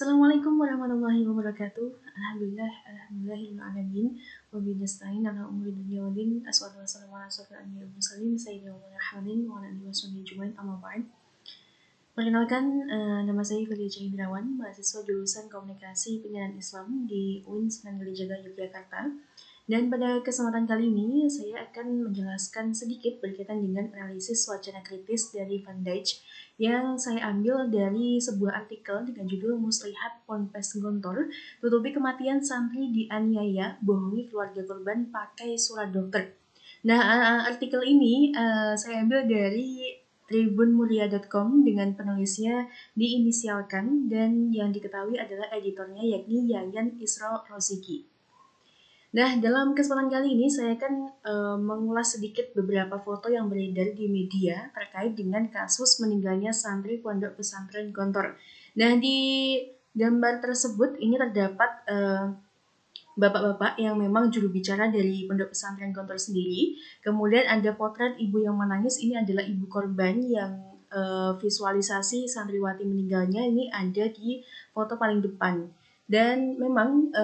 Assalamualaikum warahmatullahi wabarakatuh. Alhamdulillahirrahmanirrahim. Wabillahi nasta'in ala umuri dunya waddin. Assalatu wassalamu ala asyrofil anbiya'i wal mursalin sayyidina Muhammadin wa ala alihi washabihi ajmain. Amma ba'd. Perkenalkan, nama saya Fadia Indrawan, mahasiswa jurusan Komunikasi Penyiaran Islam di UIN Sunan Kalijaga, Yogyakarta. Dan pada kesempatan kali ini, saya akan menjelaskan sedikit berkaitan dengan analisis wacana kritis dari Van Dijk yang saya ambil dari sebuah artikel dengan judul Muslihat Ponpes Gontor, tutupi kematian santri dianiaya, bohongi keluarga korban pakai surat dokter. Nah, artikel ini saya ambil dari tribunmulia.com dengan penulisnya diinisialkan dan yang diketahui adalah editornya yakni Yayan Isra Rosiki. Nah, dalam kesempatan kali ini saya akan mengulas sedikit beberapa foto yang beredar di media terkait dengan kasus meninggalnya santri Pondok Pesantren Gontor. Nah, di gambar tersebut ini terdapat bapak-bapak yang memang juru bicara dari Pondok Pesantren Gontor sendiri. Kemudian ada potret ibu yang menangis, ini adalah ibu korban yang visualisasi santriwati meninggalnya ini ada di foto paling depan. Dan memang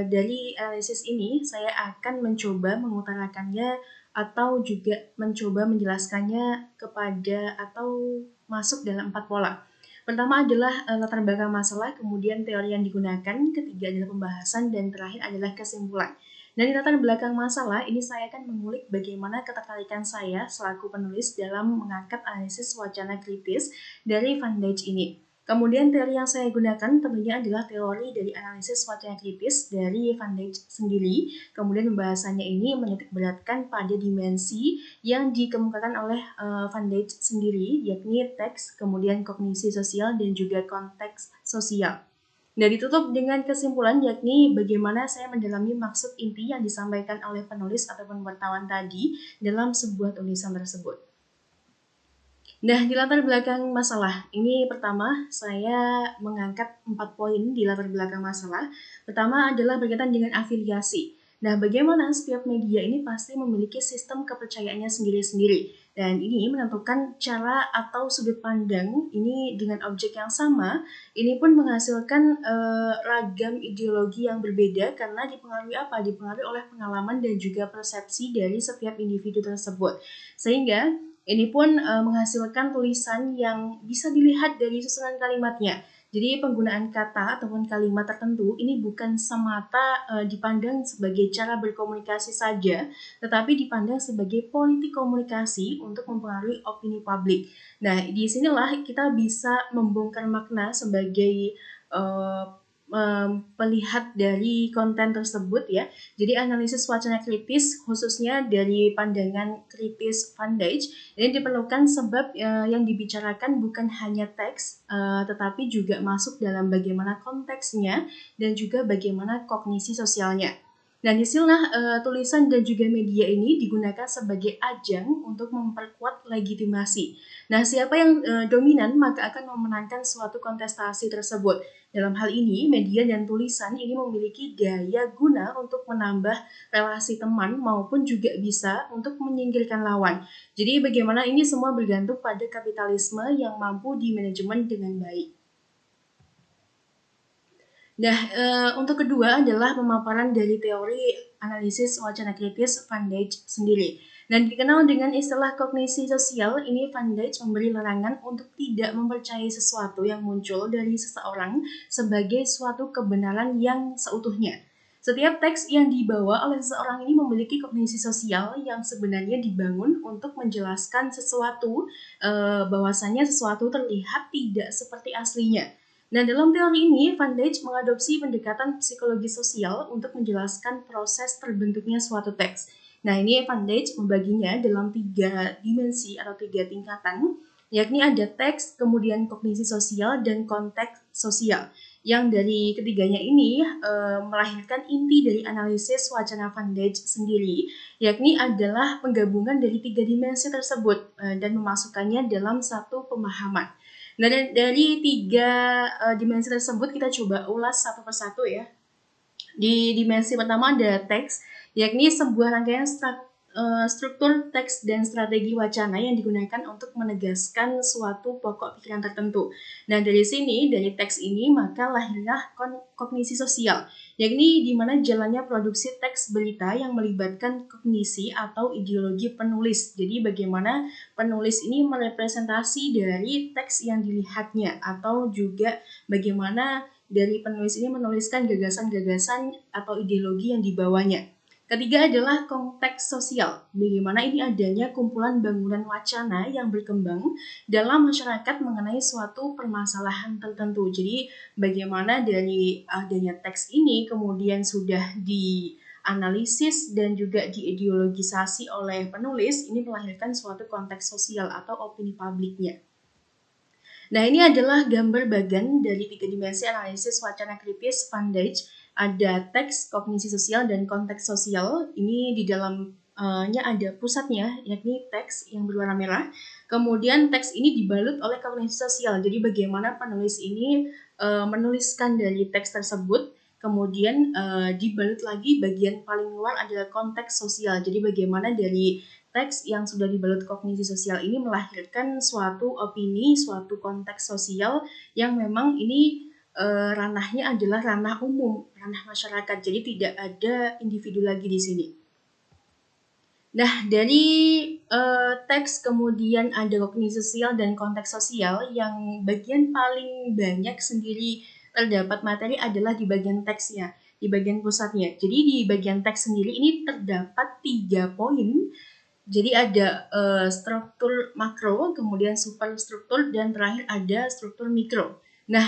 dari analisis ini saya akan mencoba mengutarakannya atau juga mencoba menjelaskannya kepada atau masuk dalam 4 pola. Pertama adalah latar belakang masalah, kemudian teori yang digunakan, ketiga adalah pembahasan, dan terakhir adalah kesimpulan. Dari latar belakang masalah, ini saya akan mengulik bagaimana ketertarikan saya selaku penulis dalam mengangkat analisis wacana kritis dari Van Dijk ini. Kemudian teori yang saya gunakan tentunya adalah teori dari analisis wacana kritis dari Van Dijk sendiri. Kemudian pembahasannya ini menitikberatkan pada dimensi yang dikemukakan oleh Van Dijk sendiri, yakni teks, kemudian kognisi sosial, dan juga konteks sosial. Dan ditutup dengan kesimpulan yakni bagaimana saya mendalami maksud inti yang disampaikan oleh penulis ataupun wartawan tadi dalam sebuah tulisan tersebut. Nah, di latar belakang masalah, ini pertama saya mengangkat 4 poin di latar belakang masalah. Pertama adalah berkaitan dengan afiliasi. Nah, bagaimana setiap media ini pasti memiliki sistem kepercayaannya sendiri-sendiri. Dan ini menentukan cara atau sudut pandang ini dengan objek yang sama. Ini pun menghasilkan ragam ideologi yang berbeda karena dipengaruhi apa? Dipengaruhi oleh pengalaman dan juga persepsi dari setiap individu tersebut. Sehingga ini pun menghasilkan tulisan yang bisa dilihat dari susunan kalimatnya. Jadi penggunaan kata ataupun kalimat tertentu ini bukan semata dipandang sebagai cara berkomunikasi saja, tetapi dipandang sebagai politik komunikasi untuk mempengaruhi opini publik. Nah, di sinilah kita bisa membongkar makna sebagai melihat dari konten tersebut ya. Jadi analisis wacana kritis khususnya dari pandangan kritis Van Dijk ini diperlukan sebab yang dibicarakan bukan hanya teks tetapi juga masuk dalam bagaimana konteksnya dan juga bagaimana kognisi sosialnya. Nah, disinilah tulisan dan juga media ini digunakan sebagai ajang untuk memperkuat legitimasi. Nah, siapa yang dominan maka akan memenangkan suatu kontestasi tersebut. Dalam hal ini, media dan tulisan ini memiliki daya guna untuk menambah relasi teman maupun juga bisa untuk menyingkirkan lawan. Jadi bagaimana ini semua bergantung pada kapitalisme yang mampu dimanajemen dengan baik. Nah, untuk kedua adalah pemaparan dari teori analisis wacana kritis Van Dijk sendiri. Dan dikenal dengan istilah kognisi sosial, ini Van Dijk memberi larangan untuk tidak mempercayai sesuatu yang muncul dari seseorang sebagai suatu kebenaran yang seutuhnya. Setiap teks yang dibawa oleh seseorang ini memiliki kognisi sosial yang sebenarnya dibangun untuk menjelaskan sesuatu, bahwasanya sesuatu terlihat tidak seperti aslinya. Nah, dalam teori ini, Van Dijk mengadopsi pendekatan psikologi sosial untuk menjelaskan proses terbentuknya suatu teks. Nah, ini Van Dijk membaginya dalam 3 dimensi atau 3 tingkatan, yakni ada teks, kemudian kognisi sosial, dan konteks sosial. Yang dari ketiganya ini melahirkan inti dari analisis wacana Van Dijk sendiri, yakni adalah penggabungan dari 3 dimensi tersebut dan memasukkannya dalam satu pemahaman. Nah, dari 3 dimensi tersebut kita coba ulas satu persatu ya. Di dimensi pertama ada teks, yakni sebuah rangkaian struktur teks dan strategi wacana yang digunakan untuk menegaskan suatu pokok pikiran tertentu. Nah, dari sini, dari teks ini, maka lahirlah kognisi sosial, yakni di mana jalannya produksi teks berita yang melibatkan kognisi atau ideologi penulis. Jadi, bagaimana penulis ini merepresentasi dari teks yang dilihatnya, atau juga bagaimana dari penulis ini menuliskan gagasan-gagasan atau ideologi yang dibawanya. Ketiga adalah konteks sosial, bagaimana ini adanya kumpulan bangunan wacana yang berkembang dalam masyarakat mengenai suatu permasalahan tertentu. Jadi bagaimana dari adanya teks ini kemudian sudah dianalisis dan juga diideologisasi oleh penulis, ini melahirkan suatu konteks sosial atau opini publiknya. Nah, ini adalah gambar bagan dari 3 dimensi analisis wacana kritis Van Dijk. Ada teks, kognisi sosial, dan konteks sosial. Ini di dalamnya ada pusatnya, yakni teks yang berwarna merah. Kemudian teks ini dibalut oleh kognisi sosial. Jadi bagaimana penulis ini menuliskan dari teks tersebut. Kemudian dibalut lagi bagian paling luar adalah konteks sosial. Jadi bagaimana dari teks yang sudah dibalut kognisi sosial ini melahirkan suatu opini, suatu konteks sosial yang memang ini ranahnya adalah ranah umum, ranah masyarakat. Jadi tidak ada individu lagi di sini. Nah, dari teks kemudian ada kognisi sosial dan konteks sosial, yang bagian paling banyak sendiri terdapat materi adalah di bagian teksnya, di bagian pusatnya. Jadi di bagian teks sendiri ini terdapat 3 poin. Jadi ada struktur makro, kemudian superstruktur, dan terakhir ada struktur mikro. Nah,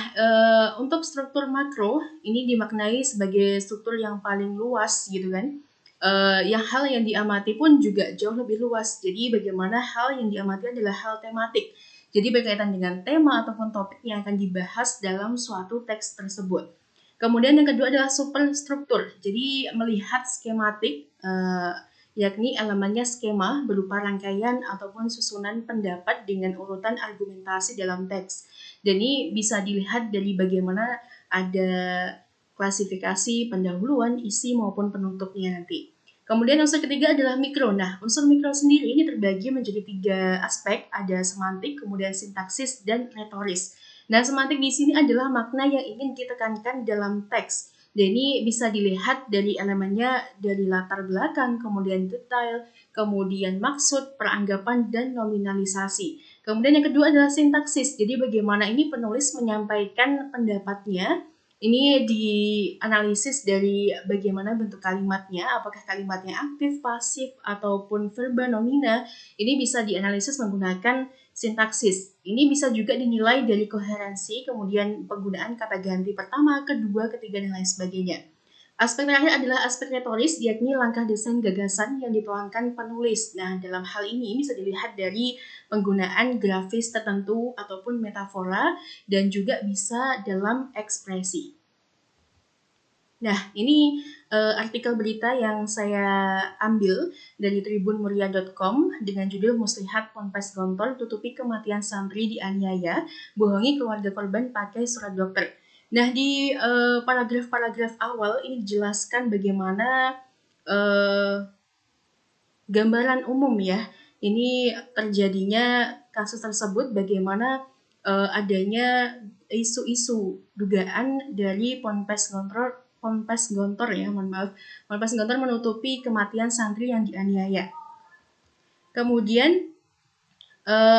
untuk struktur makro ini dimaknai sebagai struktur yang paling luas gitu kan. Yang hal yang diamati pun juga jauh lebih luas. Jadi bagaimana hal yang diamati adalah hal tematik. Jadi berkaitan dengan tema ataupun topik yang akan dibahas dalam suatu teks tersebut. Kemudian yang kedua adalah superstruktur. Jadi melihat skematik, yakni elemennya skema berupa rangkaian ataupun susunan pendapat dengan urutan argumentasi dalam teks. Dan ini bisa dilihat dari bagaimana ada klasifikasi pendahuluan, isi maupun penutupnya nanti. Kemudian unsur ketiga adalah mikro. Nah, unsur mikro sendiri ini terbagi menjadi 3 aspek, ada semantik, kemudian sintaksis, dan retoris. Nah, semantik di sini adalah makna yang ingin ditekankan dalam teks. Dan ini bisa dilihat dari elemennya dari latar belakang, kemudian detail, kemudian maksud, peranggapan, dan nominalisasi. Kemudian yang kedua adalah sintaksis. Jadi bagaimana ini penulis menyampaikan pendapatnya. Ini dianalisis dari bagaimana bentuk kalimatnya, apakah kalimatnya aktif, pasif, ataupun verba nomina. Ini bisa dianalisis menggunakan sintaksis. Ini bisa juga dinilai dari koherensi, kemudian penggunaan kata ganti pertama, kedua, ketiga, dan lain sebagainya. Aspek terakhir adalah aspek retoris, yakni langkah desain gagasan yang dituangkan penulis. Nah, dalam hal ini bisa dilihat dari penggunaan grafis tertentu ataupun metafora, dan juga bisa dalam ekspresi. Nah, ini artikel berita yang saya ambil dari tribunmuria.com dengan judul Muslihat Ponpes Gontor tutupi kematian santri dianiaya, bohongi keluarga korban pakai surat dokter. Nah, di paragraf-paragraf awal ini dijelaskan bagaimana gambaran umum ya, ini terjadinya kasus tersebut, bagaimana adanya isu-isu dugaan dari Ponpes Gontor ya, mohon maaf, Ponpes Gontor menutupi kematian santri yang dianiaya. Kemudian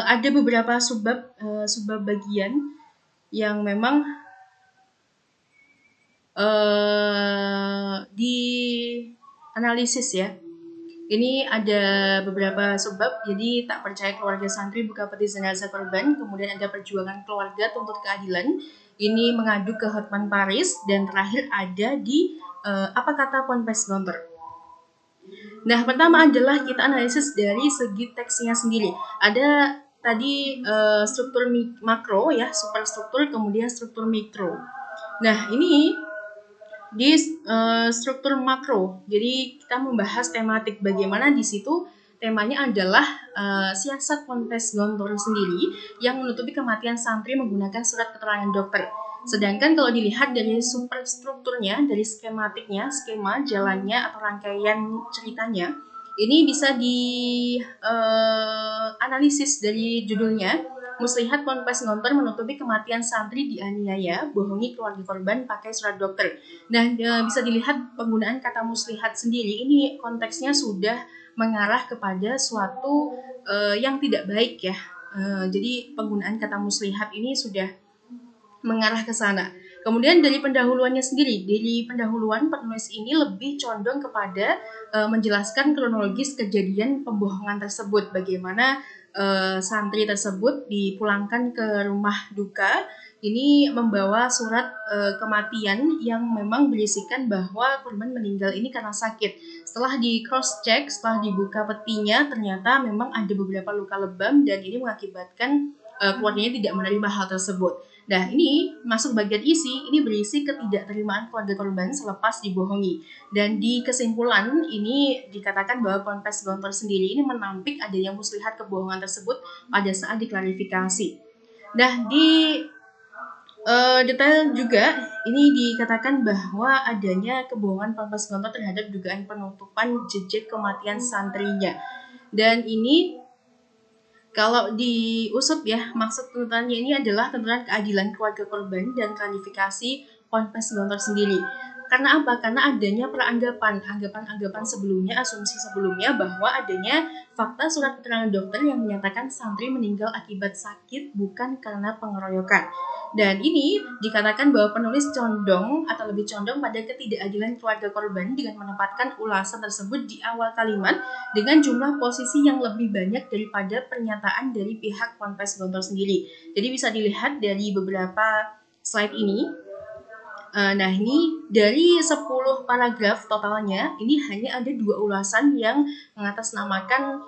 ada beberapa subbab bagian yang memang dianalisis ya. Ini ada beberapa sebab, jadi tak percaya keluarga santri buka peti jenazah korban, kemudian ada perjuangan keluarga tuntut keadilan, ini mengadu ke Hotman Paris, dan terakhir ada di apa kata Ponpes Gontor. Nah, pertama adalah kita analisis dari segi teksnya sendiri. Ada tadi struktur makro ya, superstruktur, kemudian struktur mikro. Nah, ini di struktur makro. Jadi kita membahas tematik, bagaimana di situ temanya adalah siasat Ponpes Gontor sendiri yang menutupi kematian santri menggunakan surat keterangan dokter. Sedangkan kalau dilihat dari superstrukturnya, dari skematiknya, skema jalannya atau rangkaian ceritanya, Ini bisa di analisis dari judulnya. Muslihat Ponpes Gontor menutupi kematian santri dianiaya, bohongi keluarga korban pakai surat dokter. Nah, bisa dilihat penggunaan kata muslihat sendiri ini konteksnya sudah mengarah kepada suatu yang tidak baik ya. Jadi penggunaan kata muslihat ini sudah mengarah ke sana. Kemudian dari pendahuluannya sendiri, dari pendahuluan penulis ini lebih condong kepada menjelaskan kronologis kejadian pembohongan tersebut, bagaimana santri tersebut dipulangkan ke rumah duka, ini membawa surat kematian yang memang berisikan bahwa korban meninggal ini karena sakit. Setelah di cross check, setelah dibuka petinya, ternyata memang ada beberapa luka lebam dan ini mengakibatkan keluarganya tidak menerima hal tersebut. Nah, ini masuk bagian isi, ini berisi ketidakterimaan keluarga korban selepas dibohongi. Dan di kesimpulan, ini dikatakan bahwa Ponpes Gontor sendiri ini menampik adanya muslihat kebohongan tersebut pada saat diklarifikasi. Nah, di detail juga, ini dikatakan bahwa adanya kebohongan Ponpes Gontor terhadap dugaan penutupan jejak kematian santrinya. Dan ini kalau diusut ya, maksud tuntutannya ini adalah tuntutan keadilan keluarga korban dan klarifikasi Ponpes Gontor sendiri. Karena apa? Karena adanya anggapan sebelumnya, asumsi sebelumnya bahwa adanya fakta surat keterangan dokter yang menyatakan santri meninggal akibat sakit bukan karena pengeroyokan. Dan ini dikatakan bahwa penulis condong atau lebih condong pada ketidakadilan keluarga korban dengan menempatkan ulasan tersebut di awal kalimat dengan jumlah posisi yang lebih banyak daripada pernyataan dari pihak Ponpes Gontor sendiri. Jadi bisa dilihat dari beberapa slide ini. Nah, ini dari 10 paragraf totalnya, ini hanya ada 2 ulasan yang mengatasnamakan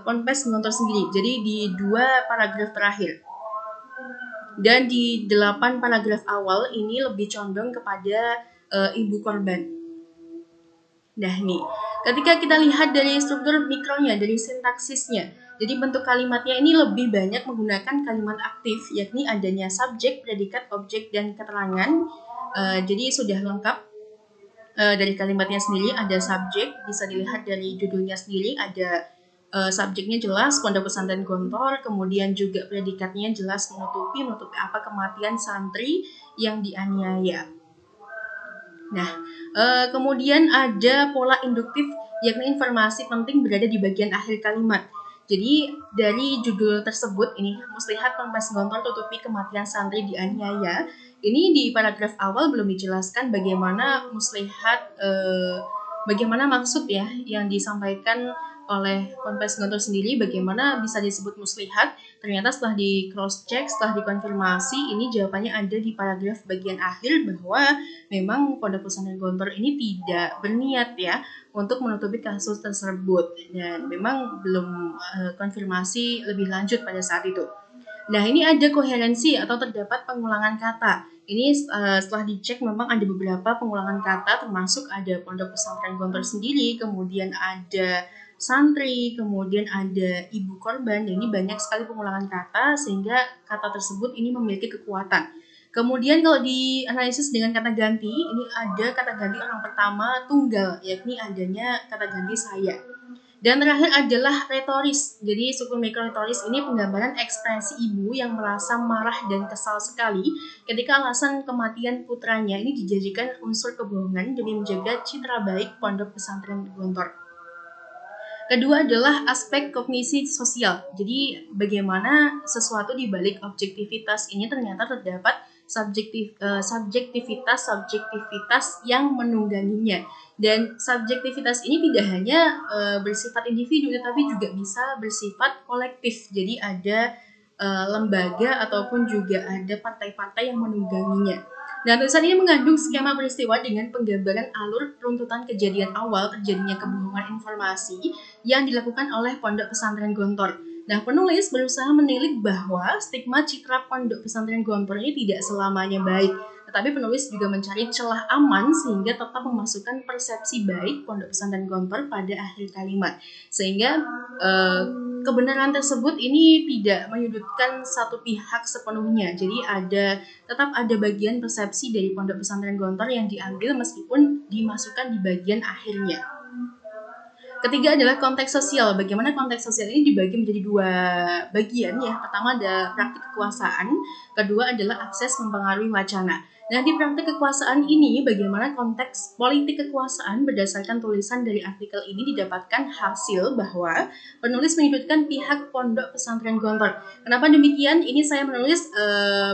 Ponpes Gontor sendiri. Jadi di 2 paragraf terakhir. Dan di 8 paragraf awal ini lebih condong kepada ibu korban. Nah, nih, ketika kita lihat dari struktur mikronya, dari sintaksisnya, jadi bentuk kalimatnya ini lebih banyak menggunakan kalimat aktif, yakni adanya subjek, predikat, objek, dan keterangan. Jadi sudah lengkap dari kalimatnya sendiri, ada subjek, bisa dilihat dari judulnya sendiri, ada subjeknya jelas, Pondok Pesantren Gontor, kemudian juga predikatnya jelas menutupi apa kematian santri yang dianiaya. Nah, kemudian ada pola induktif, yakni informasi penting berada di bagian akhir kalimat. Jadi dari judul tersebut ini, Muslihat Ponpes Gontor tutupi kematian santri dianiaya. Ini di paragraf awal belum dijelaskan bagaimana muslihat, bagaimana maksud ya yang disampaikan oleh Ponpes Gontor sendiri, bagaimana bisa disebut muslihat. Ternyata setelah di cross check, setelah dikonfirmasi, ini jawabannya ada di paragraf bagian akhir bahwa memang Pondok Pesantren Gontor ini tidak berniat ya untuk menutupi kasus tersebut dan memang belum konfirmasi lebih lanjut pada saat itu. Nah, ini ada koherensi atau terdapat pengulangan kata. Ini setelah dicek memang ada beberapa pengulangan kata, termasuk ada Pondok Pesantren Gontor sendiri, kemudian ada santri, kemudian ada ibu korban. Dan ini banyak sekali pengulangan kata sehingga kata tersebut ini memiliki kekuatan. Kemudian kalau dianalisis dengan kata ganti, ini ada kata ganti orang pertama tunggal, yakni adanya kata ganti saya. Dan terakhir adalah retoris. Jadi struktur mikroretoris ini penggambaran ekspresi ibu yang merasa marah dan kesal sekali ketika alasan kematian putranya ini dijadikan unsur kebohongan demi menjaga citra baik Pondok Pesantren Gontor. Kedua adalah aspek kognisi sosial. Jadi bagaimana sesuatu di balik objektivitas ini ternyata terdapat subjektivitas yang menungganginya. Dan subjektivitas ini tidak hanya bersifat individu, tetapi juga bisa bersifat kolektif. Jadi ada lembaga ataupun juga ada partai-partai yang menungganginya. Nah, tulisan ini mengandung skema peristiwa dengan penggambaran alur runtutan kejadian awal terjadinya kebohongan informasi yang dilakukan oleh Pondok Pesantren Gontor. Nah, penulis berusaha menilik bahwa stigma citra Pondok Pesantren Gontor ini tidak selamanya baik, tetapi penulis juga mencari celah aman sehingga tetap memasukkan persepsi baik Pondok Pesantren Gontor pada akhir kalimat. Sehingga kebenaran tersebut ini tidak menyudutkan satu pihak sepenuhnya. Jadi tetap ada bagian persepsi dari Pondok Pesantren Gontor yang diambil meskipun dimasukkan di bagian akhirnya. Ketiga adalah konteks sosial. Bagaimana konteks sosial ini dibagi menjadi dua bagian ya. Pertama ada praktik kekuasaan, kedua adalah akses mempengaruhi wacana. Nah, di praktik kekuasaan ini bagaimana konteks politik kekuasaan berdasarkan tulisan dari artikel ini didapatkan hasil bahwa penulis menyudutkan pihak Pondok Pesantren Gontor. Kenapa demikian? Ini saya menulis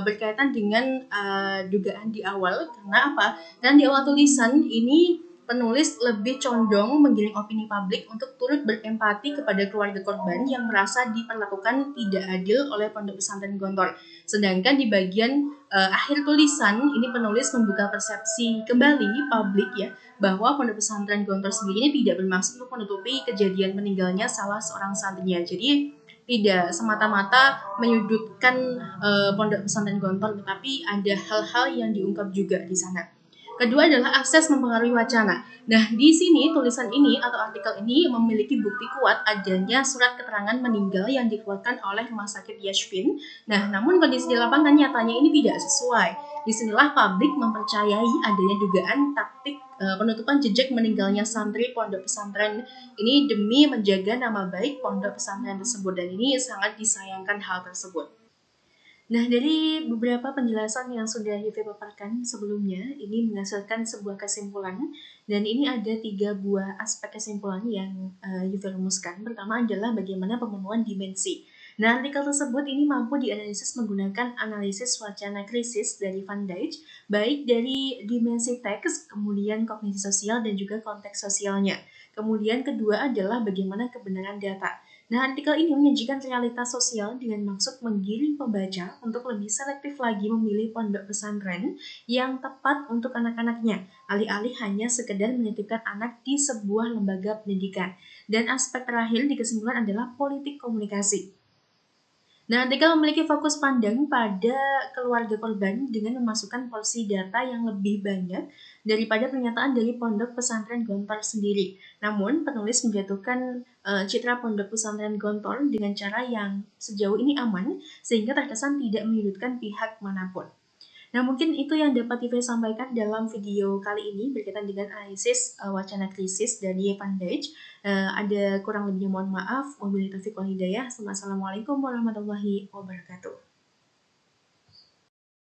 berkaitan dengan dugaan di awal. Karena apa? Karena di awal tulisan ini penulis lebih condong menggiring opini publik untuk turut berempati kepada keluarga korban yang merasa diperlakukan tidak adil oleh Pondok Pesantren Gontor. Sedangkan di bagian akhir tulisan ini penulis membuka persepsi kembali publik ya bahwa Pondok Pesantren Gontor sendiri ini tidak bermaksud untuk menutupi kejadian meninggalnya salah seorang santrinya. Jadi tidak semata-mata menyudutkan Pondok Pesantren Gontor, tetapi ada hal-hal yang diungkap juga di sana. Kedua adalah akses mempengaruhi wacana. Nah, di sini tulisan ini atau artikel ini memiliki bukti kuat adanya surat keterangan meninggal yang dikeluarkan oleh Rumah Sakit Yashvin. Nah, namun kondisi di lapangan nyatanya ini tidak sesuai. Disinilah publik mempercayai adanya dugaan taktik penutupan jejak meninggalnya santri pondok pesantren ini demi menjaga nama baik pondok pesantren tersebut, dan ini sangat disayangkan hal tersebut. Nah, dari beberapa penjelasan yang sudah Yufi paparkan sebelumnya, ini menghasilkan sebuah kesimpulan, dan ini ada 3 buah aspek kesimpulan yang Yufi rumuskan. Pertama adalah bagaimana pemenuhan dimensi. Nah, artikel tersebut ini mampu dianalisis menggunakan analisis wacana krisis dari Van Dijk, baik dari dimensi teks, kemudian kognisi sosial, dan juga konteks sosialnya. Kemudian kedua adalah bagaimana kebenaran data. Nah, artikel ini menyajikan realitas sosial dengan maksud menggiring pembaca untuk lebih selektif lagi memilih pondok pesantren yang tepat untuk anak-anaknya, alih-alih hanya sekedar menitipkan anak di sebuah lembaga pendidikan. Dan aspek terakhir di kesimpulan adalah politik komunikasi. Nah, artikel memiliki fokus pandang pada keluarga korban dengan memasukkan porsi data yang lebih banyak daripada pernyataan dari Pondok Pesantren Gontor sendiri. Namun, penulis menjatuhkan citra Pondok Pesantren Gontor dengan cara yang sejauh ini aman, sehingga terkesan tidak menyudutkan pihak manapun. Nah, mungkin itu yang dapat Ive sampaikan dalam video kali ini berkaitan dengan analisis wacana krisis dari Van Dijk. Ada kurang lebihnya mohon maaf. Wabillahi taufiq wal hidayah. Assalamualaikum warahmatullahi wabarakatuh.